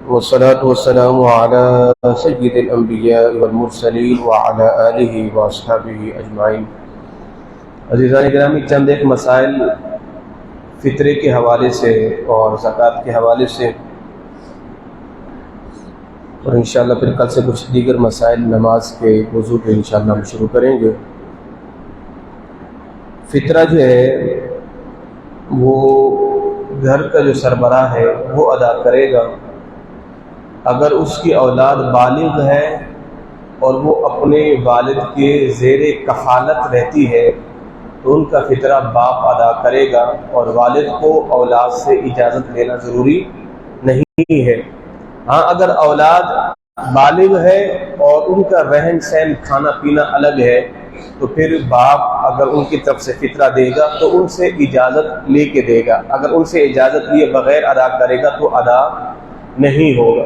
والصلاة والسلام على سيد الأنبياء والمرسلين وعلى آله وأصحابه أجمعين۔ عزیزان گرامی، چند ایک مسائل فطرے کے حوالے سے اور زکوٰۃ کے حوالے سے، اور انشاءاللہ پھر کل سے کچھ دیگر مسائل نماز کے وضو پہ انشاءاللہ ہم شروع کریں گے۔ فطرہ جو ہے وہ گھر کا جو سربراہ ہے وہ ادا کرے گا اگر اس کی اولاد بالغ ہے اور وہ اپنے والد کے زیر کفالت رہتی ہے تو ان کا فطرہ باپ ادا کرے گا، اور والد کو اولاد سے اجازت لینا ضروری نہیں ہے۔ ہاں، اگر اولاد بالغ ہے اور ان کا رہن سہن کھانا پینا الگ ہے تو پھر باپ اگر ان کی طرف سے فطرہ دے گا تو ان سے اجازت لے کے دے گا، اگر ان سے اجازت لیے بغیر ادا کرے گا تو ادا نہیں ہوگا۔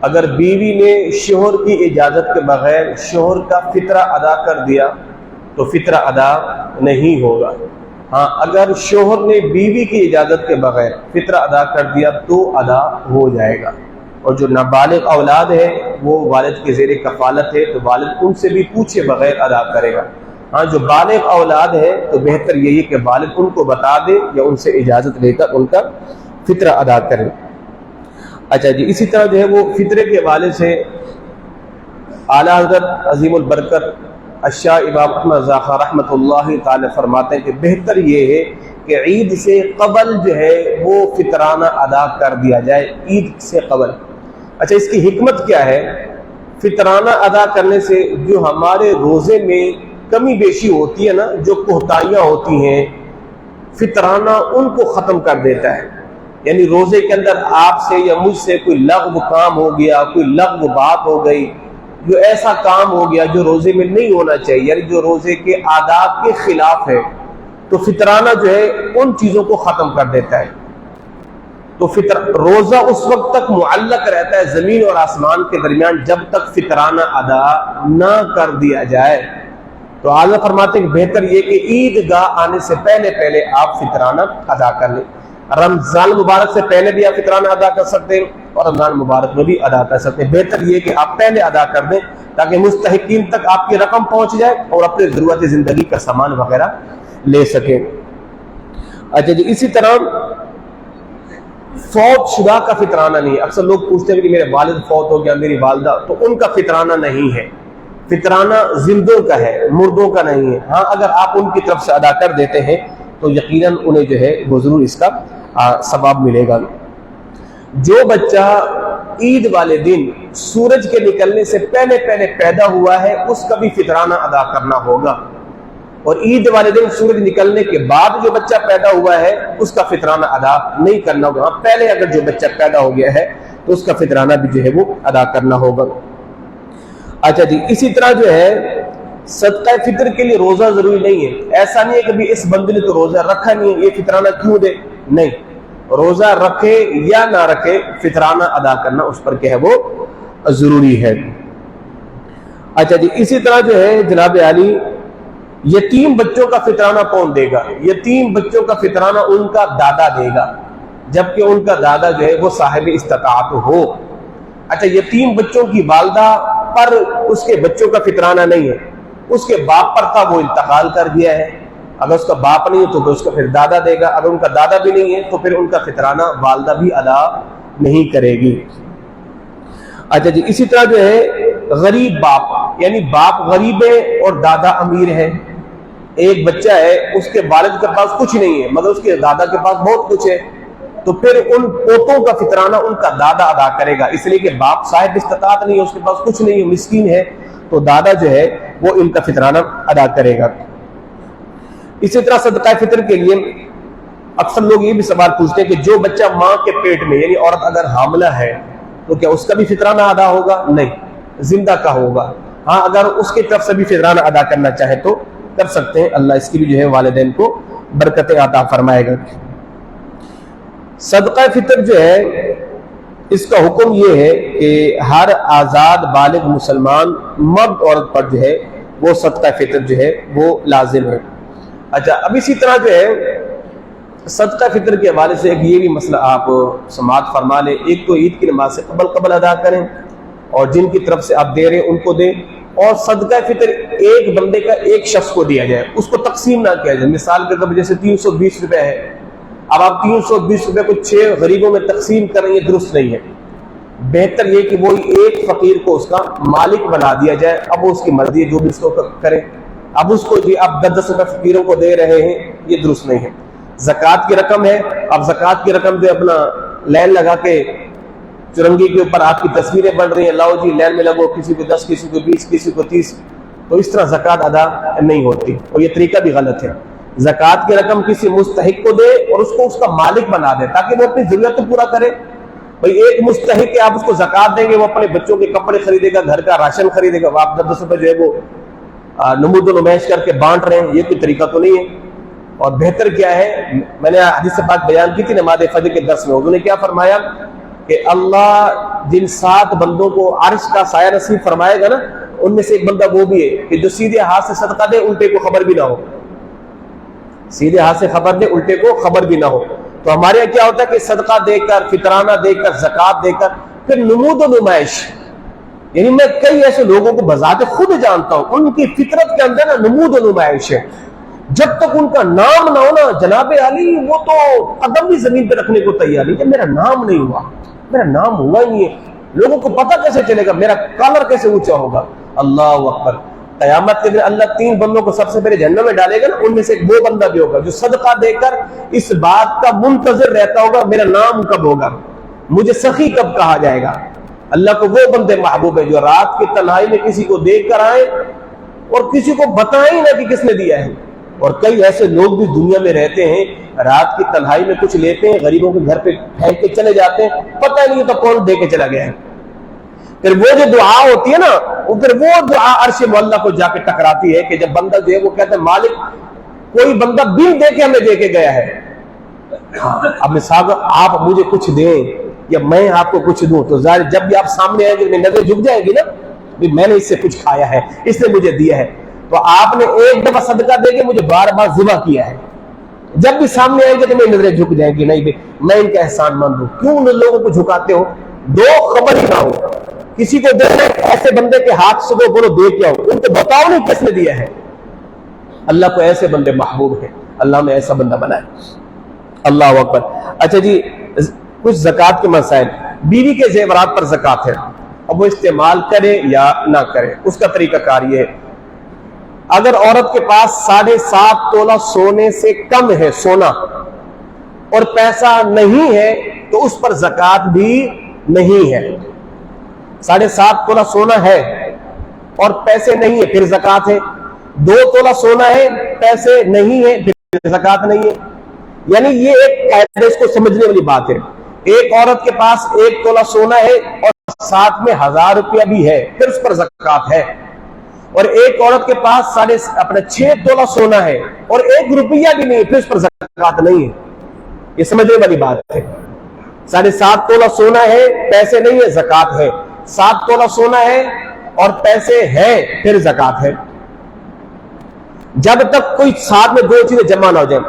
اگر بیوی نے شوہر کی اجازت کے بغیر شوہر کا فطرہ ادا کر دیا تو فطرہ ادا نہیں ہوگا۔ ہاں، اگر شوہر نے بیوی کی اجازت کے بغیر فطرہ ادا کر دیا تو ادا ہو جائے گا، اور جو نابالغ اولاد ہے وہ والد کے زیر کفالت ہے تو والد ان سے بھی پوچھے بغیر ادا کرے گا۔ ہاں، جو بالغ اولاد ہے تو بہتر یہی ہے کہ والد ان کو بتا دے یا ان سے اجازت لے کر ان کا فطرہ ادا کرے۔ اچھا جی، اسی طرح جو ہے وہ فطرے کے حوالے سے اعلیٰ حضرت عظیم البرکت الشاہ امام احمد ظاہر رحمۃ اللہ تعالی فرماتے ہیں کہ بہتر یہ ہے کہ عید سے قبل جو ہے وہ فطرانہ ادا کر دیا جائے، عید سے قبل۔ اچھا، اس کی حکمت کیا ہے؟ فطرانہ ادا کرنے سے جو ہمارے روزے میں کمی بیشی ہوتی ہے نا، جو کوتاہیاں ہوتی ہیں، فطرانہ ان کو ختم کر دیتا ہے۔ یعنی روزے کے اندر آپ سے یا مجھ سے کوئی لغو کام ہو گیا، کوئی لغو بات ہو گئی، جو ایسا کام ہو گیا جو روزے میں نہیں ہونا چاہیے، یعنی جو روزے کے آداب کے خلاف ہے، تو فطرانہ جو ہے ان چیزوں کو ختم کر دیتا ہے۔ تو روزہ اس وقت تک معلق رہتا ہے زمین اور آسمان کے درمیان جب تک فطرانہ ادا نہ کر دیا جائے۔ تو اعلیٰ فرماتے ہیں کہ بہتر یہ کہ عید گاہ آنے سے پہلے آپ فطرانہ ادا کر لیں۔ رمضان مبارک سے پہلے بھی آپ فطرانہ ادا کر سکتے ہیں اور رمضان مبارک میں بھی ادا کر سکتے ہیں۔ بہتر یہ کہ آپ پہلے ادا کر دیں تاکہ مستحقین تک آپ کی رقم پہنچ جائے اور اپنے ضرورت زندگی کا سامان وغیرہ لے سکیں۔ اچھا جی، اسی طرح فوت شدہ کا فطرانہ نہیں ہے۔ اکثر لوگ پوچھتے ہیں کہ میرے والد فوت ہو گیا، میری والدہ، تو ان کا فطرانہ نہیں ہے۔ فطرانہ زندوں کا ہے، مردوں کا نہیں ہے۔ ہاں، اگر آپ ان کی طرف سے ادا کر دیتے ہیں تو یقیناً انہیں جو ہے وہ ضرور اس کا ثواب ملے گا۔ جو بچہ عید والے دن سورج کے نکلنے سے پہلے پیدا ہوا ہے اس کا بھی فطرانہ ادا کرنا ہوگا، اور عید والے دن سورج نکلنے کے بعد جو بچہ پیدا ہوا ہے اس کا فطرانہ ادا نہیں کرنا ہوگا۔ پہلے اگر جو بچہ پیدا ہو گیا ہے تو اس کا فطرانہ بھی جو ہے وہ ادا کرنا ہوگا۔ اچھا جی، اسی طرح جو ہے صدقہ فطر کے لیے روزہ ضروری نہیں ہے۔ ایسا نہیں ہے کہ اس بندے نے تو روزہ رکھا نہیں ہے، یہ فطرانہ کیوں دے؟ نہیں، روزہ رکھے یا نہ رکھے فطرانہ ادا کرنا اس پر کیا ہے وہ ضروری ہے۔ اچھا جی، اسی طرح جو ہے جناب عالی یتیم بچوں کا فطرانہ کون دے گا؟ یتیم بچوں کا فطرانہ ان کا دادا دے گا، جبکہ ان کا دادا جو ہے وہ صاحب استطاعت ہو۔ اچھا، یتیم بچوں کی والدہ پر اس کے بچوں کا فطرانہ نہیں ہے، اس کے باپ پر تھا، وہ انتقال کر دیا ہے۔ اگر اس کا باپ نہیں ہے تو اس کا پھر دادا دے گا، اگر ان کا دادا بھی نہیں ہے تو پھر ان کا فطرانہ والدہ بھی ادا نہیں کرے گی۔ اچھا جی، اسی طرح جو ہے غریب باپ، یعنی باپ غریب ہے اور دادا امیر ہے۔ ایک بچہ ہے، اس کے والد کے پاس کچھ نہیں ہے مگر اس کے دادا کے پاس بہت کچھ ہے، تو پھر ان پوتوں کا فطرانہ ان کا دادا ادا کرے گا، اس لیے کہ باپ صاحب استطاعت نہیں ہے، اس کے پاس کچھ نہیں ہے، مسکین ہے، تو دادا جو ہے وہ ان کا فطرانہ ادا کرے گا۔ اسی طرح صدقہ فطر کے لیے اکثر لوگ یہ بھی سوال پوچھتے ہیں کہ جو بچہ ماں کے پیٹ میں، یعنی عورت اگر حاملہ ہے تو کیا اس کا بھی فطرانہ ادا ہوگا؟ نہیں، زندہ کا ہوگا۔ ہاں، اگر اس کی طرف سے بھی فطرانہ ادا کرنا چاہے تو کر سکتے ہیں، اللہ اس کی بھی جو ہے والدین کو برکتیں عطا فرمائے گا۔ صدقہ فطر جو ہے اس کا حکم یہ ہے کہ ہر آزاد بالغ مسلمان مرد عورت پر جو ہے وہ صدقہ فطر جو ہے وہ لازم ہے۔ اچھا، اب اسی طرح جو ہے صدقہ فطر کے حوالے سے ایک یہ بھی مسئلہ آپ سماعت فرما لیں. ایک تو عید کی نماز سے قبل ادا کریں، اور جن کی طرف سے آپ دے رہے ہیں ان کو دیں. اور صدقہ فطر ایک بندے کا ایک شخص کو دیا جائے، اس کو تقسیم نہ کیا جائے. مثال کے طور پر جیسے 320 روپے ہے، اب آپ 320 روپے کو 6 غریبوں میں تقسیم کریں، یہ درست نہیں ہے. بہتر یہ کہ وہی ایک فقیر کو اس کا مالک بنا دیا جائے. اب وہ اس کی مرضی ہے، جو بھی اس کو کرے. اب اس کو جی آپ 10 روپے فقیروں کو دے رہے ہیں، یہ درست نہیں ہے. زکوٰۃ کی رقم ہے، اب زکوٰۃ کی رقم جو اپنا لائن لگا کے چرنگی کے اوپر آپ کی تصویریں بن رہی ہیں، لاؤ جی لائن میں لگو، کسی کو 10، کسی کو 20، کسی کو 30، تو اس طرح زکوٰۃ ادا نہیں ہوتی، اور یہ طریقہ بھی غلط ہے. زکوٰۃ کی رقم کسی مستحق کو دے اور اس کو اس کا مالک بنا دے، تاکہ وہ اپنی ضرورت پورا کرے. بھئی ایک مستحق ہے، آپ اس کو زکوٰۃ دیں گے، وہ اپنے بچوں کے کپڑے خریدے گا، گھر کا راشن خریدے گا، وہ آپ 10 روپے جو ہے وہ نمود و نمائش کر کے بانٹ رہے ہیں، یہ کوئی طریقہ تو نہیں ہے. اور بہتر کیا ہے، میں نے حدیث سے بات بیان کی تھی نماز فجر کے درس میں، انہوں نے کیا فرمایا کہ اللہ جن 7 بندوں کو عرش کا سایہ نصیب فرمائے گا نا، ان میں سے ایک بندہ وہ بھی ہے کہ جو سیدھے ہاتھ سے صدقہ دے، الٹے کو خبر بھی نہ ہو. سیدھے ہاتھ سے خبر دے، الٹے کو خبر بھی نہ ہو. تو ہمارے یہاں کیا ہوتا ہے کہ صدقہ دے کر، فطرانہ دے کر، زکوٰۃ دے کر، پھر نمود و نمائش. یعنی میں کئی ایسے لوگوں کو بذات خود جانتا ہوں، ان کی فطرت کے اندر نا نمود و نمائش ہے. جب تک ان کا نام نہ ہونا جناب علی، وہ تو قدم بھی زمین پہ رکھنے کو تیار نہیں. کہ میرا نام نہیں ہوا، میرا نام ہوا ہی نہیں ہے، لوگوں کو پتہ کیسے چلے گا، میرا کالر کیسے اونچا ہوگا. اللہ اکبر. قیامت کے دن اللہ 3 بندوں کو سب سے پہلے جہنم میں ڈالے گا نا، ان میں سے ایک وہ بندہ بھی ہوگا جو صدقہ دے کر اس بات کا منتظر رہتا ہوگا میرا نام کب ہوگا، مجھے سخی کب کہا جائے گا. اللہ کو وہ بندے محبوب ہیں جو رات کی تنہائی میں کسی کو دیکھ کر آئے اور کسی کو بتائیں نہ کہ کس نے دیا ہے. اور کئی ایسے لوگ بھی دنیا میں رہتے ہیں، رات کی تنہائی میں کچھ لیتے ہیں، غریبوں کے گھر پہ پھینک کے چلے جاتے ہیں، پتہ ہی نہیں تو کون دے کے چلا گیا ہے. پھر وہ جو دعا ہوتی ہے نا، پھر وہ دعا عرش معلیٰ کو جا کے ٹکراتی ہے کہ جب بندہ جو ہے وہ کہتا ہے مالک کوئی بندہ بل دے کے ہمیں دے کے گیا ہے. اب مثال آپ مجھے کچھ دیں یا میں آپ کو کچھ دوں، تو ظاہر جب بھی آپ سامنے آئیں گے میری نظر جھک جائے گی نا، میں نے اس سے کچھ کھایا ہے، اس نے مجھے دیا ہے. تو آپ نے ایک دفعہ صدقہ دے کے مجھے بار بار ذبح کیا ہے، جب بھی سامنے آئیں گے تو میری نظریں جھک جائیں گی، نہیں میں ان کا احسان مند ہوں. کیوں ان لوگوں کو جھکاتے ہو؟ دو خبر ہی نہ ہو. کسی کو دینا ایسے بندے کے ہاتھ سے بولو دے کے آؤ، ان کو بتاؤ نہیں کس نے دیا ہے. اللہ کو ایسے بندے محبوب ہیں، اللہ نے ایسا بندہ بنائے. اللہ اکبر. اچھا جی، کچھ زکوٰۃ کے مسائل. بیوی کے زیورات پر زکوٰۃ ہے، اب وہ استعمال کرے یا نہ کرے، اس کا طریقہ کار یہ ہے. اگر عورت کے پاس 7.5 تولہ سونے سے کم ہے سونا اور پیسہ نہیں ہے تو اس پر زکوٰۃ بھی نہیں ہے. 7.5 تولہ سونا ہے اور پیسے نہیں ہے پھر زکوٰۃ ہے. 2 تولہ سونا ہے پیسے نہیں ہے پھر زکوٰۃ نہیں ہے. یعنی یہ ایک قاعدہ، اس کو سمجھنے والی بات ہے. ایک عورت کے پاس 1 تولہ سونا ہے اور ساتھ میں 1000 روپیہ بھی ہے پھر اس پر زکوٰۃ ہے. اور ایک عورت کے پاس 6 تولہ سونا ہے اور 1 روپیہ بھی نہیں پھر اس پر زکوٰۃ نہیں ہے. یہ سمجھنے والی بات ہے. 7.5 تولہ سونا ہے پیسے نہیں ہے زکوٰۃ ہے. 7 تولہ سونا ہے اور پیسے ہے پھر زکوٰۃ ہے، جب تک کوئی ساتھ میں 2 چیزیں جمع نہ ہو جائیں.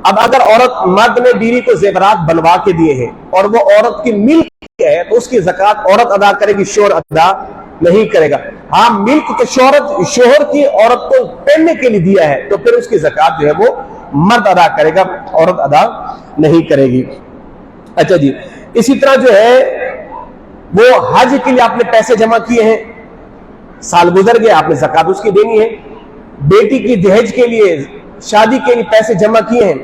اب اگر عورت مرد نے بیوی کو زیورات بنوا کے دیے ہیں اور وہ عورت کی ملک ہے تو اس کی زکوٰۃ عورت ادا کرے گی، شوہر ادا نہیں کرے گا. ہاں ملک تو شوہر کی عورت کو پہننے کے لیے دیا ہے تو پھر اس کی زکوٰۃ جو ہے وہ مرد ادا کرے گا، عورت ادا نہیں کرے گی. اچھا جی، اسی طرح جو ہے وہ حج کے لیے آپ نے پیسے جمع کیے ہیں، سال گزر گیا، آپ نے زکوٰۃ اس کی دینی ہے. بیٹی کی دہیج کے لیے، شادی کے لیے پیسے جمع کیے ہیں،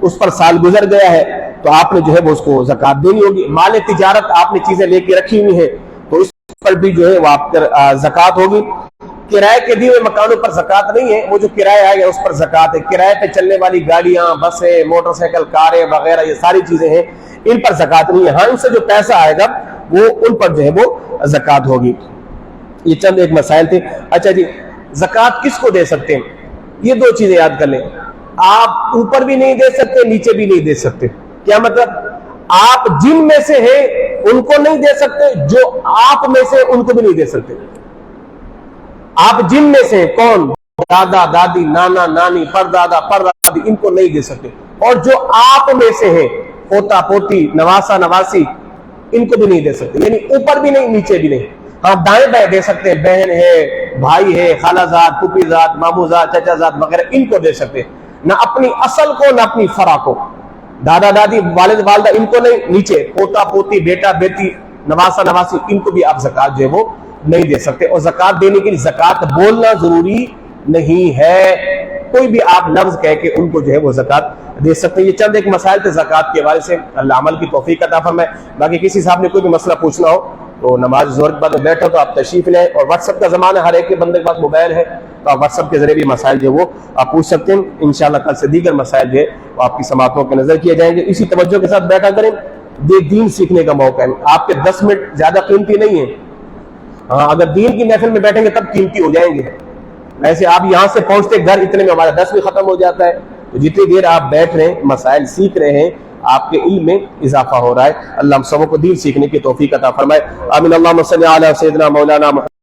اس پر سال گزر گیا ہے تو آپ نے جو ہے وہ اس کو زکوٰۃ دینی ہوگی. مال تجارت آپ نے چیزیں لے کے رکھی ہوئی ہیں تو اس پر بھی جو ہے وہ آپ کا زکوٰۃ ہوگی. کرائے کے دیے ہوئے مکانوں پر زکوٰۃ نہیں ہے، وہ جو کرایہ آئے گا اس پر زکوٰۃ ہے. کرائے پہ چلنے والی گاڑیاں، بسیں، موٹر سائیکل، کاریں وغیرہ یہ ساری چیزیں ہیں، ان پر زکوٰۃ نہیں ہے. ہاں ان سے جو پیسہ آئے گا وہ ان پر جو ہے وہ زکوٰۃ ہوگی. یہ چند ایک مسائل تھے. اچھا جی، زکوٰۃ کس کو دے سکتے ہیں؟ یہ 2 چیزیں یاد کر لیں. آپ اوپر بھی نہیں دے سکتے، نیچے بھی نہیں دے سکتے. کیا مطلب؟ آپ جن میں سے ہیں ان کو نہیں دے سکتے، جو آپ میں سے ان کو بھی نہیں دے سکتے. آپ جن میں سے کون؟ دادا دادی، نانا نانی، پردادا پردادی، ان کو نہیں دے سکتے. اور جو آپ میں سے ہیں پوتا پوتی نواسا نواسی ان کو بھی نہیں دے سکتے، یعنی اوپر بھی نہیں نیچے بھی نہیں. ہاں دائیں بائیں دے سکتے ہیں، بہن ہے، بھائی ہے، خالہ زاد، پھوپھی زاد، مامو زاد، چچا زاد وغیرہ ان کو دے سکتے ہیں، نہ اپنی اصل کو نہ اپنی فرع کو. دادا دادی والد والدہ ان کو نہیں، نیچے پوتا پوتی بیٹا بیٹی نواسا نواسی ان کو بھی آپ زکوٰۃ جو ہے وہ نہیں دے سکتے. اور زکوٰۃ دینے کے لیے زکوٰۃ بولنا ضروری نہیں ہے، کوئی بھی آپ لفظ کہہ کے ان کو جو ہے وہ زکوٰۃ دے سکتے ہیں. یہ چند ایک مسائل تھے زکوٰۃ کے حوالے سے، اللہ عمل کی توفیق عطا فرمائے. باقی کسی صاحب نے کوئی بھی مسئلہ پوچھنا ہو تو نماز ظہر کے بعد بیٹھو تو آپ تشریف لیں، اور واٹس ایپ کا زمانہ، ہر ایک کے بندے کے پاس موبائل ہے تو آپ واٹس ایپ کے ذریعے بھی مسائل جو وہ آپ پوچھ سکتے ہیں. انشاءاللہ کل سے دیگر مسائل جو ہے وہ آپ کی سماعتوں کے نظر کیے جائیں گے. اسی توجہ کے ساتھ بیٹھا کریں، دین سیکھنے کا موقع ہے. آپ کے 10 منٹ زیادہ قیمتی نہیں ہیں. ہاں اگر دین کی محفل میں بیٹھیں گے تب قیمتی ہو جائیں گے. ایسے آپ یہاں سے پہنچتے گھر اتنے میں ہمارا 10 بھی ختم ہو جاتا ہے. تو جتنی دیر آپ بیٹھ رہے ہیں، مسائل سیکھ رہے ہیں، آپ کے علم میں اضافہ ہو رہا ہے. اللہ ہم سبوں کو دین سیکھنے کی توفیق عطا فرمائے. آمین. اللہم صلی علی سیدنا مولانا محمد.